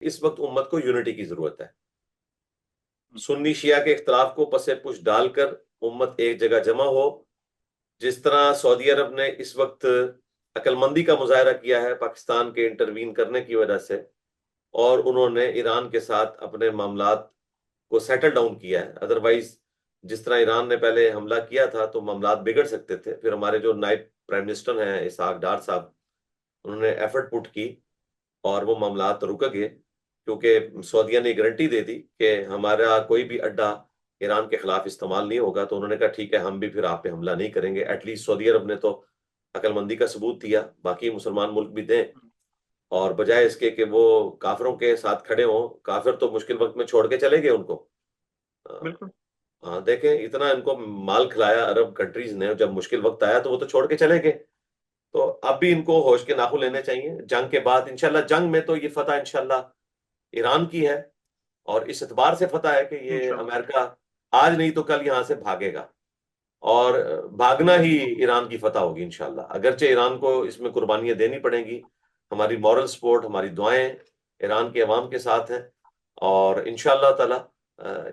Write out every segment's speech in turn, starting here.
इस वक्त उम्मत को यूनिटी की जरूरत है। सुन्नी शिया के इख्तलाफ को पसे पुश डालकर उम्मत एक जगह जमा हो। जिस तरह सऊदी अरब ने इस वक्त अक्लमंदी का मुजाहरा किया है पाकिस्तान के इंटरवीन करने की वजह से, और उन्होंने ईरान के साथ अपने मामलात को सेटल डाउन किया है। अदरवाइज जिस तरह ईरान ने पहले हमला किया था तो मामलात बिगड़ सकते थे। फिर हमारे जो नायब प्राइम मिनिस्टर हैं इसहाक डार साहब, उन्होंने एफर्ट पुट की और वो मामलात रुक गए, क्योंकि सऊदीया ने गारंटी दे दी कि हमारा कोई भी अड्डा ईरान के खिलाफ इस्तेमाल नहीं होगा। तो उन्होंने कहा ठीक है, हम भी फिर आप पे हमला नहीं करेंगे। एटलीस्ट सऊदी अरब ने तो अक्लमंदी का सबूत दिया, बाकी मुसलमान मुल्क भी दें। और बजाय इसके कि वो काफिरों के साथ खड़े हों, काफिर तो मुश्किल वक्त में छोड़ के चले गए उनको। बिल्कुल। हाँ, देखें इतना इनको माल खिलाया अरब कंट्रीज ने, जब मुश्किल वक्त आया तो वो तो छोड़ के चले गए। तो अब भी इनको होश के नाखून लेने चाहिए। जंग के बाद इंशाल्लाह, जंग में तो ये फतह इंशाल्लाह ईरान की है, और इस एतबार से फतह है कि ये इंशाल्लाह। अमेरिका आज नहीं तो कल यहां से भागेगा, और भागना ही बिल्कुल। ईरान की फतह होगी इंशाल्लाह। अगरचे ईरान को इसमें कुर्बानियां देनी पड़ेंगी, हमारी मॉरल सपोर्ट, हमारी दुआएं ईरान के अवाम के साथ हैं। और इंशाल्लाह ताला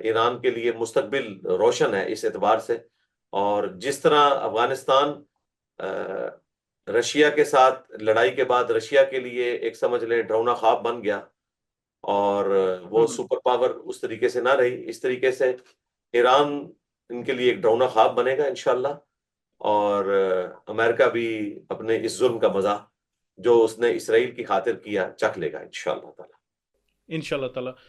ईरान के लिए मुस्तकबिल रोशन है इस एतबार से। और जिस तरह अफगानिस्तान रशिया के साथ लड़ाई के बाद रशिया के लिए एक समझ लें डरावना ख्वाब बन गया, और वो हम्म। सुपर पावर उस तरीके से ना रही, इस तरीके से ईरान इनके लिए एक डरावना ख्वाब बनेगा इंशाल्लाह। और अमेरिका भी अपने इस जुल्म का मजा जो उसने इसराइल की खातिर किया चख लेगा इंशाल्लाह ताला। इंशाल्लाह ताला।